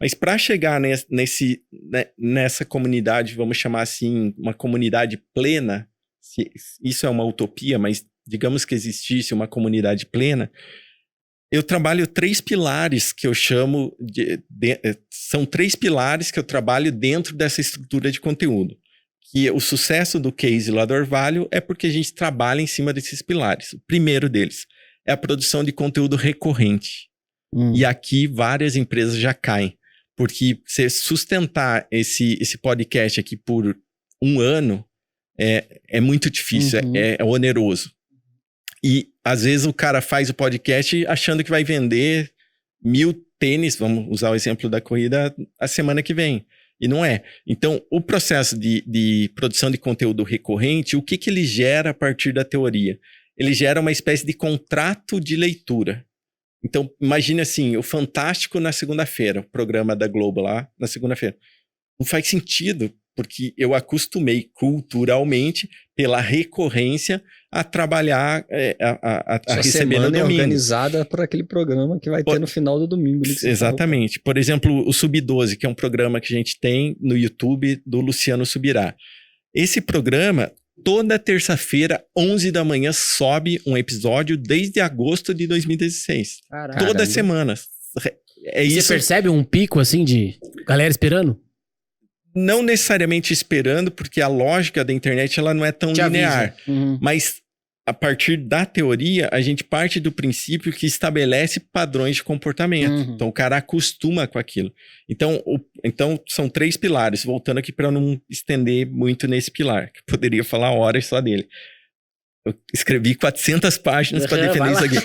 Mas para chegar nessa comunidade, vamos chamar assim, uma comunidade plena, isso é uma utopia, mas digamos que existisse uma comunidade plena, eu trabalho 3 pilares que eu chamo são 3 pilares que eu trabalho dentro dessa estrutura de conteúdo. Que o sucesso do case lá do Orvalho é porque a gente trabalha em cima desses pilares. O primeiro deles é a produção de conteúdo recorrente. E aqui várias empresas já caem. Porque você sustentar esse podcast aqui por 1 ano é muito difícil, é oneroso. E às vezes o cara faz o podcast achando que vai vender 1000 tênis, vamos usar o exemplo da corrida, a semana que vem. E não é. Então, o processo de produção de conteúdo recorrente, o que ele gera a partir da teoria? Ele gera uma espécie de contrato de leitura. Então, imagine assim, o Fantástico na segunda-feira, o programa da Globo lá na segunda-feira. Não faz sentido, porque eu acostumei culturalmente, pela recorrência, a trabalhar, a receber no domingo. Organizada por aquele programa que vai ter no final do domingo. Exatamente. Por exemplo, o Sub-12, que é um programa que a gente tem no YouTube do Luciano Subirá. Esse programa, toda terça-feira, 11 da manhã, sobe um episódio desde agosto de 2016. Caraca. Toda semana. Você percebe um pico, assim, de galera esperando? Não necessariamente esperando, porque a lógica da internet ela não é tão linear. Mas, a partir da teoria, a gente parte do princípio que estabelece padrões de comportamento. Então, o cara acostuma com aquilo. Então, são 3 pilares. Voltando aqui para não estender muito nesse pilar, que poderia falar horas só dele. Eu escrevi 400 páginas para defender isso aqui.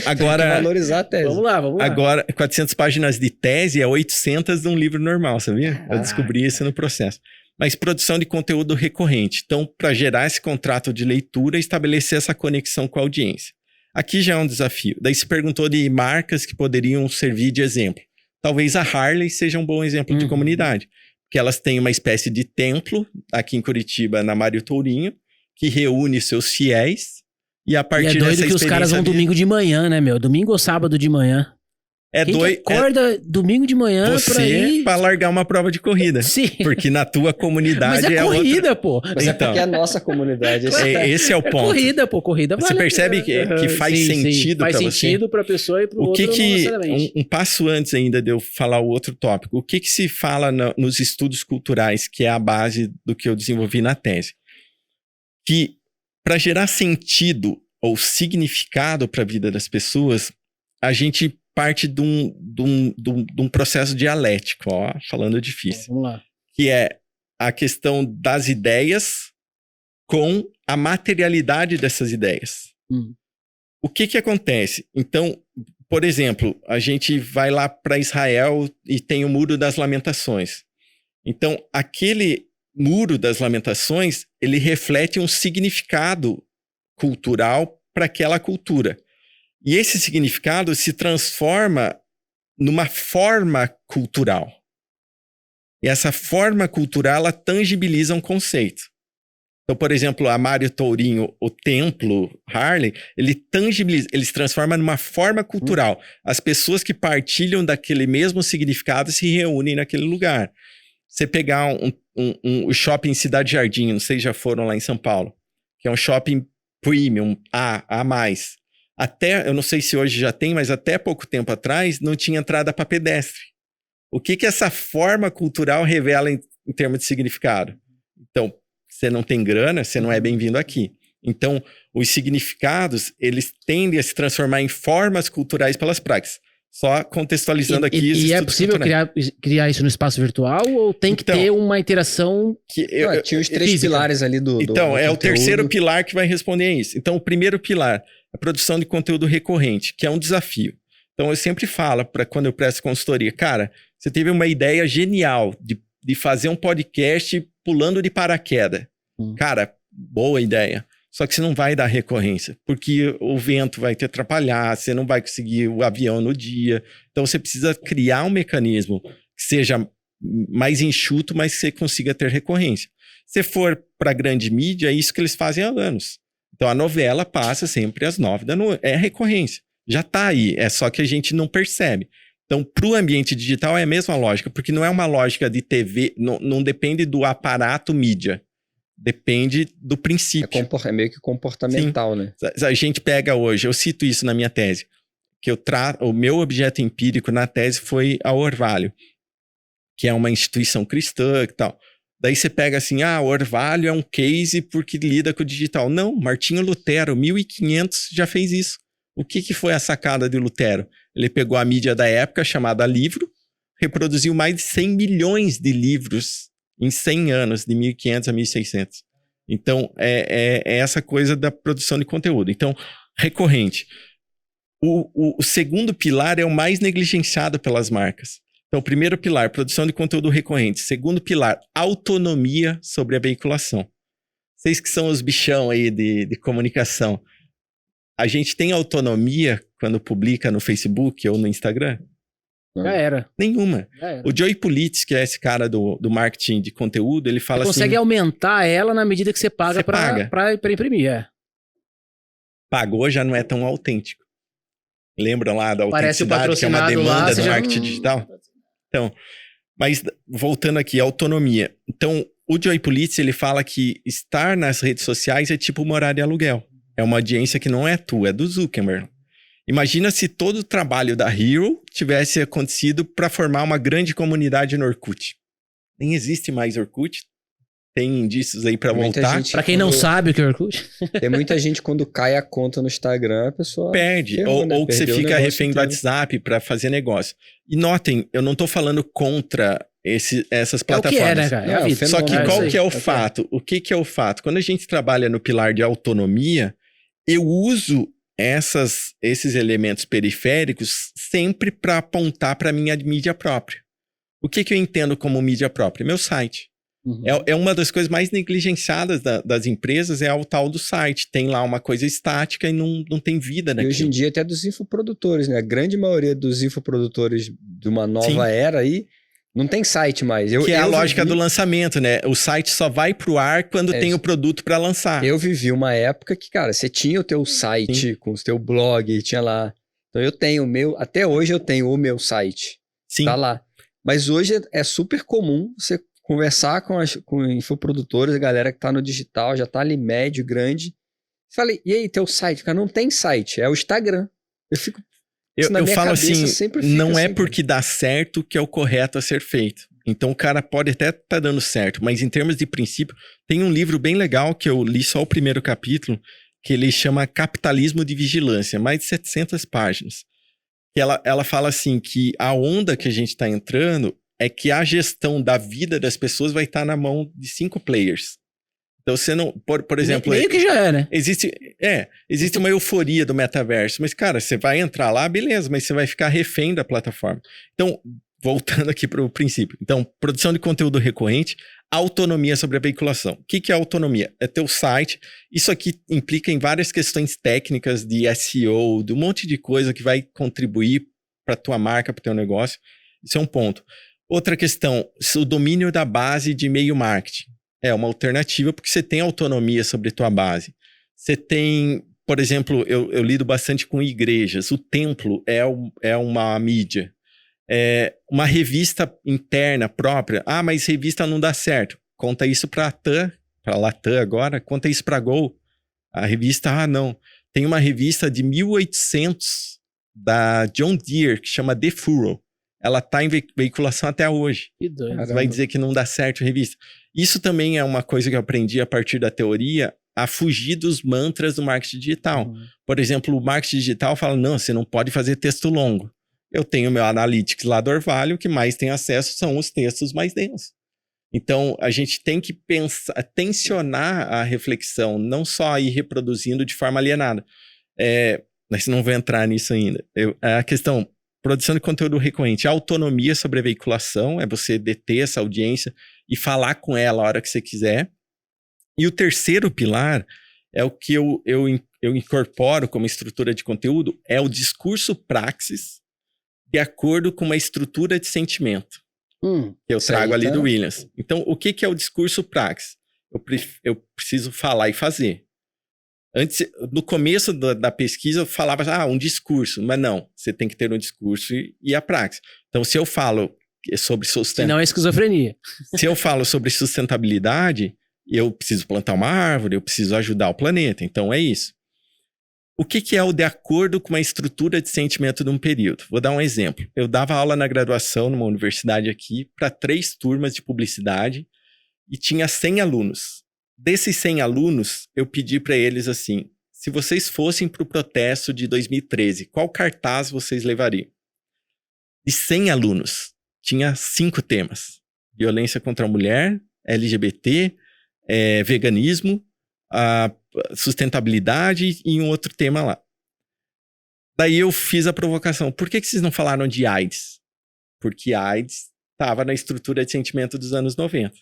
Agora, tem que valorizar a tese. Vamos lá. Agora, 400 páginas de tese é 800 de um livro normal, sabia? Eu descobri isso no processo. Mas produção de conteúdo recorrente. Então, para gerar esse contrato de leitura, estabelecer essa conexão com a audiência. Aqui já é um desafio. Daí se perguntou de marcas que poderiam servir de exemplo. Talvez a Harley seja um bom exemplo de comunidade. Porque elas têm uma espécie de templo, aqui em Curitiba, na Mário Tourinho, que reúne seus fiéis. E a partir dessa experiência... É doido que os caras vão domingo de manhã, né, meu? Domingo ou sábado de manhã. Acorda domingo de manhã pra largar uma prova de corrida. Sim. Porque na tua comunidade mas é corrida, outra... pô. Mas então, porque é a nossa comunidade. Esse é o ponto. Corrida, pô. Corrida vale. Você percebe que faz sentido pra você? Faz sentido pra pessoa e pro outro. Um passo antes ainda de eu falar o outro tópico. O que se fala nos estudos culturais, que é a base do que eu desenvolvi na tese? Que para gerar sentido ou significado para a vida das pessoas, a gente parte de um processo dialético, falando difícil. Vamos lá. Que é a questão das ideias com a materialidade dessas ideias. O que acontece? Então, por exemplo, a gente vai lá para Israel e tem o Muro das Lamentações. Então, aquele Muro das Lamentações, ele reflete um significado cultural para aquela cultura. E esse significado se transforma numa forma cultural. E essa forma cultural, ela tangibiliza um conceito. Então, por exemplo, a Mário Tourinho, o templo Harley, ele tangibiliza, ele se transforma numa forma cultural. As pessoas que partilham daquele mesmo significado se reúnem naquele lugar. Você pegar o shopping Cidade Jardim, não sei se já foram lá em São Paulo, que é um shopping premium, A mais. Eu não sei se hoje já tem, mas até pouco tempo atrás não tinha entrada para pedestre. O que essa forma cultural revela em termos de significado? Então, você não tem grana, você não é bem-vindo aqui. Então, os significados, eles tendem a se transformar em formas culturais pelas práticas. Só contextualizando aqui... E é possível criar isso no espaço virtual ou tem que ter uma interação... Tinha os 3 pilares ali do Então, do é conteúdo. O terceiro pilar que vai responder a isso. Então, o primeiro pilar, a produção de conteúdo recorrente, que é um desafio. Então, eu sempre falo, quando eu presto consultoria, cara, você teve uma ideia genial de fazer um podcast pulando de paraquedas. Cara, boa ideia. Só que você não vai dar recorrência, porque o vento vai te atrapalhar, você não vai conseguir o avião no dia. Então, você precisa criar um mecanismo que seja mais enxuto, mas que você consiga ter recorrência. Se for para grande mídia, é isso que eles fazem há anos. Então, a novela passa sempre às 9 da noite. É recorrência. Já está aí, é só que a gente não percebe. Então, para o ambiente digital é a mesma lógica, porque não é uma lógica de TV, não depende do aparato mídia, depende do princípio. É meio que comportamental, Sim. né? A gente pega hoje, eu cito isso na minha tese, que o meu objeto empírico na tese foi a Orvalho, que é uma instituição cristã e tal. Daí você pega assim, o Orvalho é um case porque lida com o digital. Não, Martinho Lutero, 1500, já fez isso. O que foi a sacada de Lutero? Ele pegou a mídia da época, chamada livro, reproduziu mais de 100 milhões de livros em 100 anos, de 1500 a 1600. Então, é essa coisa da produção de conteúdo. Então, recorrente. O segundo pilar é o mais negligenciado pelas marcas. Então, o primeiro pilar, produção de conteúdo recorrente. Segundo pilar, autonomia sobre a veiculação. Vocês que são os bichão aí de comunicação. A gente tem autonomia quando publica no Facebook ou no Instagram? Já era. Nenhuma. Já era. O Joey Pulitz, que é esse cara do marketing de conteúdo, ele fala você assim... consegue aumentar ela na medida que você paga para imprimir, Pagou já não é tão autêntico. Lembram lá da autenticidade, que é uma demanda do marketing digital? Então, mas voltando aqui, autonomia. Então, o Joey Pulitz, ele fala que estar nas redes sociais é tipo morar de aluguel. É uma audiência que não é tua, é do Zuckerberg. Imagina se todo o trabalho da Hero tivesse acontecido para formar uma grande comunidade no Orkut. Nem existe mais Orkut. Tem indícios aí para voltar. Para quem não sabe o que é Orkut. Tem muita gente, quando cai a conta no Instagram, a pessoa perde. Ou que você fica refém do WhatsApp para fazer negócio. E notem, eu não estou falando contra essas plataformas. É o que é, né, cara? Só que qual que é o fato? O que é o fato? Quando a gente trabalha no pilar de autonomia, eu uso esses elementos periféricos sempre para apontar para a minha mídia própria. O que eu entendo como mídia própria? Meu site. Uhum. É uma das coisas mais negligenciadas das empresas, é o tal do site. Tem lá uma coisa estática e não tem vida naquilo. E hoje em dia até dos infoprodutores, né? A grande maioria dos infoprodutores de uma nova era aí não tem site mais. Que é a lógica do lançamento, né? O site só vai pro ar quando tem o produto para lançar. Eu vivi uma época que, cara, você tinha o teu site com o teu blog, tinha lá. Então eu tenho o meu, até hoje eu tenho o meu site. Sim. Tá lá. Mas hoje é super comum você conversar com infoprodutores, a galera que tá no digital, já tá ali médio, grande. Falei, e aí, teu site? Cara, não tem site, é o Instagram. Eu fico... Eu falo assim, não é porque dá certo que é o correto a ser feito. Então o cara pode até estar dando certo, mas em termos de princípio, tem um livro bem legal que eu li só o primeiro capítulo, que ele chama Capitalismo de Vigilância, mais de 700 páginas. E ela fala assim que a onda que a gente está entrando é que a gestão da vida das pessoas vai estar na mão de 5 players. Então você não, por exemplo... Meio que já é, né? Existe uma euforia do metaverso, mas cara, você vai entrar lá, beleza, mas você vai ficar refém da plataforma. Então, voltando aqui para o princípio. Então, produção de conteúdo recorrente, autonomia sobre a veiculação. O que é autonomia? É teu site. Isso aqui implica em várias questões técnicas de SEO, de um monte de coisa que vai contribuir para tua marca, para o teu negócio. Isso é um ponto. Outra questão, o domínio da base de e-mail marketing. É uma alternativa porque você tem autonomia sobre a tua base. Você tem, por exemplo, eu lido bastante com igrejas. O templo é uma mídia. Uma revista interna própria. Ah, mas revista não dá certo. Conta isso para a Latam agora. Conta isso para a Gol. A revista, não. Tem uma revista de 1800 da John Deere que chama The Furrow. Ela está em veiculação até hoje. Que doido. Você vai dizer que não dá certo a revista. Isso também é uma coisa que eu aprendi a partir da teoria, a fugir dos mantras do marketing digital. Por exemplo, o marketing digital fala, não, você não pode fazer texto longo. Eu tenho meu Analytics lá do Orvalho, o que mais tem acesso são os textos mais densos. Então, a gente tem que tensionar a reflexão, não só ir reproduzindo de forma alienada. Mas não vou entrar nisso ainda. A questão... Produção de conteúdo recorrente. A autonomia sobre a veiculação é você deter essa audiência e falar com ela a hora que você quiser. E o terceiro pilar é o que eu incorporo como estrutura de conteúdo, é o discurso praxis de acordo com uma estrutura de sentimento. Que eu trago ali do Williams. Então, o que é o discurso praxis? Eu preciso falar e fazer. Antes, no começo da pesquisa, eu falava, um discurso. Mas não, você tem que ter um discurso e a prática. Então, se eu falo sobre sustentabilidade... Senão é esquizofrenia. Se eu falo sobre sustentabilidade, eu preciso plantar uma árvore, eu preciso ajudar o planeta. Então, é isso. O que é o de acordo com uma estrutura de sentimento de um período? Vou dar um exemplo. Eu dava aula na graduação numa universidade aqui para 3 turmas de publicidade e tinha 100 alunos. Desses 100 alunos, eu pedi para eles assim, se vocês fossem para o protesto de 2013, qual cartaz vocês levariam? De 100 alunos, tinha 5 temas. Violência contra a mulher, LGBT, veganismo, a sustentabilidade e um outro tema lá. Daí eu fiz a provocação. Por que vocês não falaram de AIDS? Porque AIDS estava na estrutura de sentimento dos anos 90.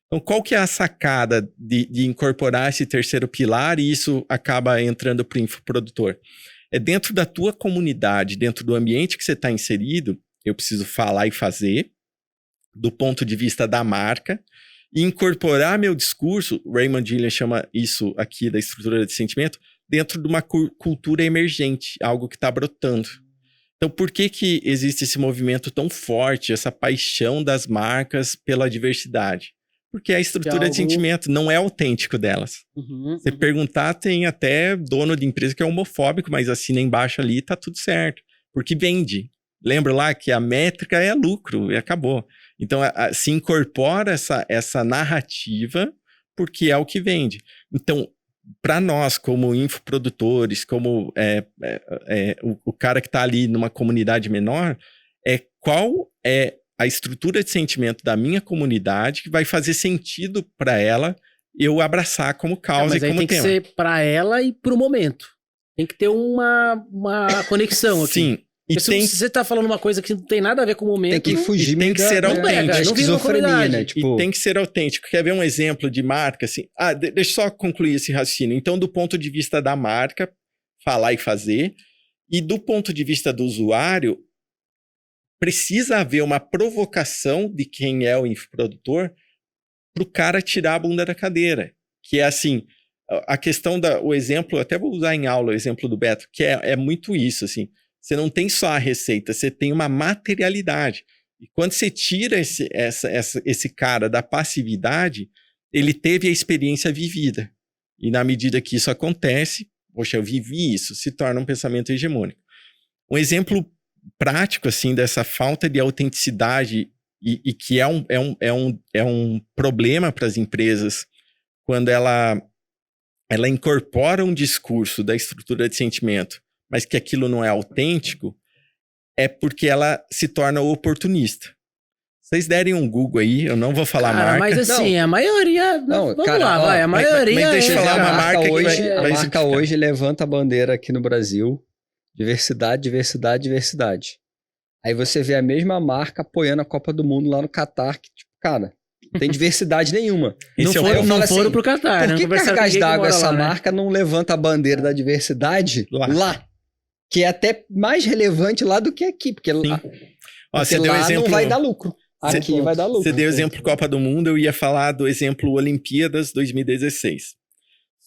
Então, qual que é a sacada de incorporar esse terceiro pilar e isso acaba entrando para o infoprodutor? É dentro da tua comunidade, dentro do ambiente que você está inserido, eu preciso falar e fazer, do ponto de vista da marca, e incorporar meu discurso, o Raymond Gilliam chama isso aqui da estrutura de sentimento, dentro de uma cultura emergente, algo que está brotando. Então, por que existe esse movimento tão forte, essa paixão das marcas pela diversidade? Porque a estrutura de sentimento não é autêntico delas. Você perguntar, tem até dono de empresa que é homofóbico, mas assina embaixo ali, tá tudo certo. Porque vende. Lembra lá que a métrica é lucro e acabou. Então, se incorpora essa narrativa porque é o que vende. Então, para nós, como infoprodutores, como o cara que está ali numa comunidade menor, qual é a estrutura de sentimento da minha comunidade que vai fazer sentido para ela eu abraçar como causa e como tema. Mas aí tem que ser para ela e para o momento. Tem que ter uma conexão aqui. Sim. E se você tá falando uma coisa que não tem nada a ver com o momento... Tem que fugir, tem que ser autêntico. Esquizofrenia, né? Tipo... E tem que ser autêntico. Quer ver um exemplo de marca? Assim? Deixa eu só concluir esse raciocínio. Então, do ponto de vista da marca, falar e fazer, e do ponto de vista do usuário, precisa haver uma provocação de quem é o infoprodutor para o cara tirar a bunda da cadeira. Que é assim, a questão o exemplo, até vou usar em aula o exemplo do Beto, que é muito isso, assim. Você não tem só a receita, você tem uma materialidade. E quando você tira esse cara da passividade, ele teve a experiência vivida. E na medida que isso acontece, poxa, eu vivi isso, se torna um pensamento hegemônico. Um exemplo prático, assim, dessa falta de autenticidade e que é um problema para as empresas quando ela incorpora um discurso da estrutura de sentimento, mas que aquilo não é autêntico, é porque ela se torna oportunista. Vocês derem um Google aí, eu não vou falar marca. Mas assim, a maioria... Vamos lá, vai, a maioria... Mas deixa eu falar uma marca hoje, a marca hoje levanta a bandeira aqui no Brasil, diversidade, diversidade, diversidade. Aí você vê a mesma marca apoiando a Copa do Mundo lá no Catar, que tipo, cara, não tem diversidade nenhuma. Não foram pro Catar, né? Por que cargas d'água essa marca não levanta a bandeira da diversidade lá? Que é até mais relevante lá do que aqui, porque lá não vai dar lucro. Aqui vai dar lucro. Você deu o exemplo Copa do Mundo, eu ia falar do exemplo Olimpíadas 2016. Se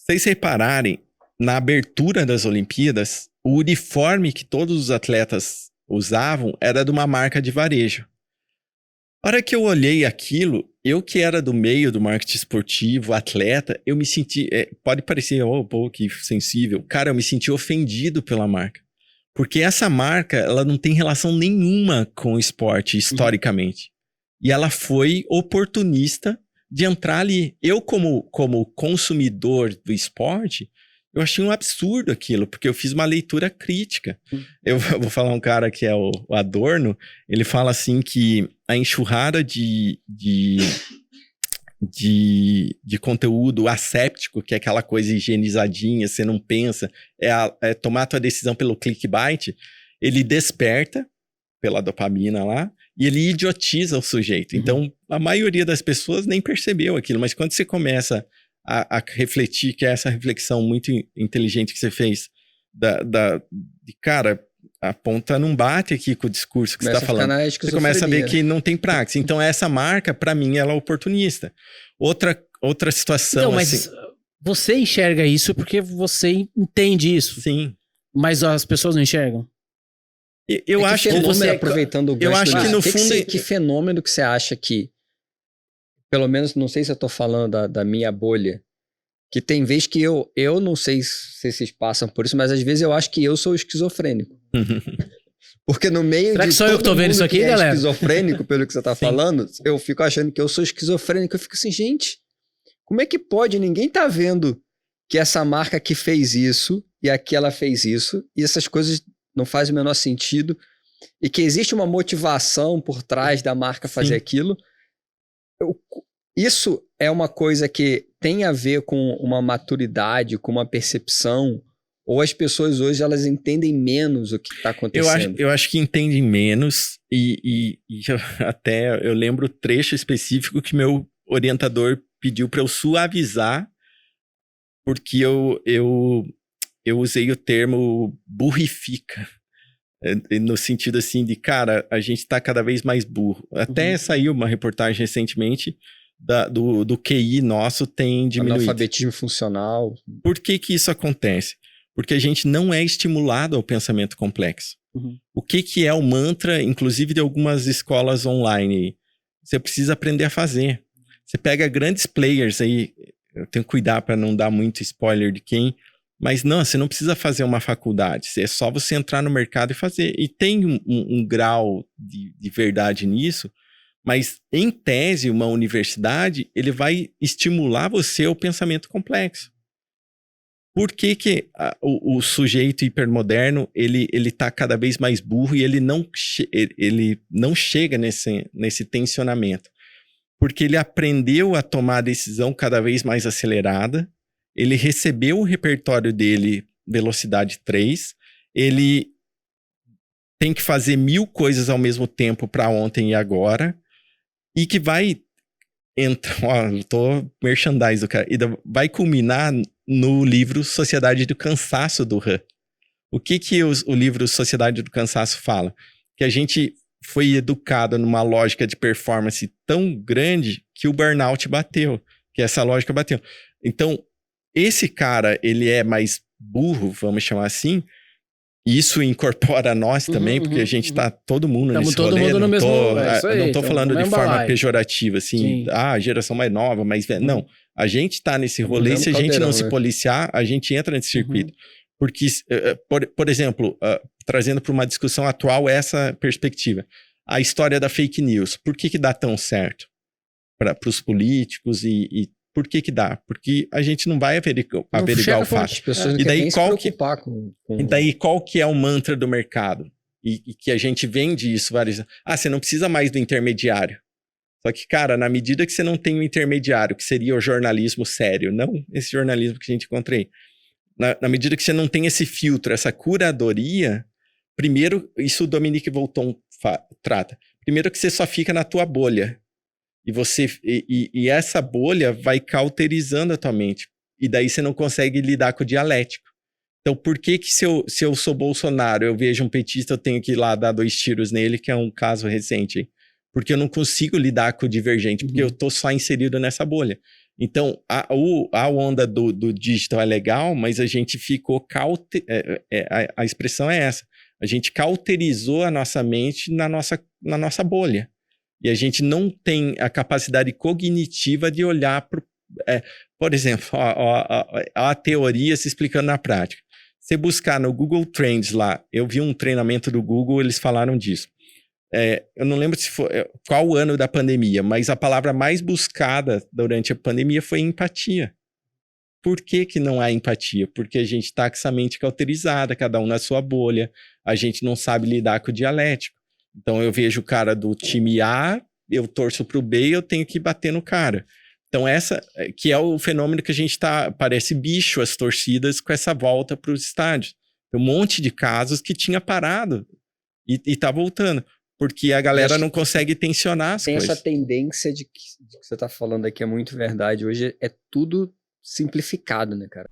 vocês repararem, na abertura das Olimpíadas, o uniforme que todos os atletas usavam era de uma marca de varejo. A hora que eu olhei aquilo, eu que era do meio do marketing esportivo, atleta, eu me senti... pode parecer, que sensível. Cara, eu me senti ofendido pela marca. Porque essa marca, ela não tem relação nenhuma com o esporte, historicamente. E ela foi oportunista de entrar ali. Eu, como consumidor do esporte, eu achei um absurdo aquilo, porque eu fiz uma leitura crítica. Eu vou falar um cara que é o Adorno, ele fala assim que a enxurrada de conteúdo asséptico, que é aquela coisa higienizadinha, você não pensa, é tomar a tua decisão pelo clickbait, ele desperta pela dopamina lá, e ele idiotiza o sujeito. Então, a maioria das pessoas nem percebeu aquilo, mas quando você começa a refletir, que é essa reflexão muito inteligente que você fez, cara, a ponta não bate aqui com o discurso que você está falando. Você começa a ver que não tem prática. Então, essa marca, para mim, ela é oportunista. Outra situação... Então, mas Você enxerga isso porque você entende isso. Sim. Mas as pessoas não enxergam? Eu acho que você aproveitando o gancho, eu acho que no fundo que fenômeno que você acha que, pelo menos, não sei se eu tô falando da minha bolha, que tem vez que eu não sei se vocês passam por isso, mas às vezes eu acho que eu sou esquizofrênico. Porque no meio Será de que só eu que tô vendo isso aqui, galera? Esquizofrênico, pelo que você tá falando, eu fico achando que eu sou esquizofrênico. Eu fico assim, gente, como é que pode? Ninguém tá vendo que essa marca aqui fez isso e aquela fez isso, e essas coisas não fazem o menor sentido, e que existe uma motivação por trás da marca fazer aquilo. Isso é uma coisa que tem a ver com uma maturidade, com uma percepção, ou as pessoas hoje elas entendem menos o que está acontecendo? Eu acho que entendem menos, e eu lembro o trecho específico que meu orientador pediu para eu suavizar, porque eu usei o termo burrifica, no sentido assim de, cara, a gente está cada vez mais burro. Até saiu uma reportagem recentemente do QI nosso tem diminuído. Analfabetismo funcional. Por que isso acontece? Porque a gente não é estimulado ao pensamento complexo. O que é o mantra, inclusive de algumas escolas online? Você precisa aprender a fazer. Você pega grandes players aí, eu tenho que cuidar para não dar muito spoiler de quem, mas não, você não precisa fazer uma faculdade, é só você entrar no mercado e fazer. E tem um grau de verdade nisso, mas em tese, uma universidade, ele vai estimular você ao pensamento complexo. Por que o sujeito hipermoderno, ele tá cada vez mais burro e ele não chega nesse tensionamento? Porque ele aprendeu a tomar a decisão cada vez mais acelerada, ele recebeu o repertório dele velocidade 3, ele tem que fazer 1000 coisas ao mesmo tempo para ontem e agora, e que vai tô merchandise do cara, e vai culminar no livro Sociedade do Cansaço do Han. O que o livro Sociedade do Cansaço fala? Que a gente foi educado numa lógica de performance tão grande que o burnout bateu, que essa lógica bateu. Então, esse cara, ele é mais burro, vamos chamar assim, e isso incorpora a nós também, porque a gente tá todo mundo nesse rolê. Mundo no mesmo, não tô falando de forma pejorativa, assim, a geração mais nova, mais velha. Não, a gente tá nesse rolê, se a gente não se policiar, a gente entra nesse circuito. Porque, por exemplo, trazendo para uma discussão atual essa perspectiva, a história da fake news, por que dá tão certo para os políticos e por que dá? Porque a gente não vai averiguar o fato. E daí qual que é o mantra do mercado? E que a gente vende isso várias vezes. Você não precisa mais do intermediário. Só que, cara, na medida que você não tem um intermediário, que seria o jornalismo sério, não esse jornalismo que a gente encontra aí. Na medida que você não tem esse filtro, essa curadoria, primeiro, isso o Dominique Volton trata. Primeiro que você só fica na tua bolha. E essa bolha vai cauterizando a tua mente. E daí você não consegue lidar com o dialético. Então, por que se eu sou Bolsonaro, eu vejo um petista, eu tenho que ir lá dar 2 tiros nele, que é um caso recente, hein? Porque eu não consigo lidar com o divergente, porque eu tô só inserido nessa bolha. Então, a onda do digital é legal, mas a gente ficou a expressão é essa. A gente cauterizou a nossa mente na nossa bolha. E a gente não tem a capacidade cognitiva de olhar para... por exemplo, a teoria se explicando na prática. Você buscar no Google Trends lá, eu vi um treinamento do Google, eles falaram disso. Eu não lembro qual o ano da pandemia, mas a palavra mais buscada durante a pandemia foi empatia. Por que não há empatia? Porque a gente está com essa mente cauterizada, cada um na sua bolha, a gente não sabe lidar com o dialético. Então eu vejo o cara do time A, eu torço pro B e eu tenho que bater no cara. Então essa que é o fenômeno que a gente parece bicho as torcidas com essa volta para os estádios. Tem um monte de casos que tinha parado e tá voltando. Porque a galera não consegue tensionar as coisas. Tem essa tendência de que você tá falando aqui é muito verdade. Hoje é tudo simplificado, né, cara?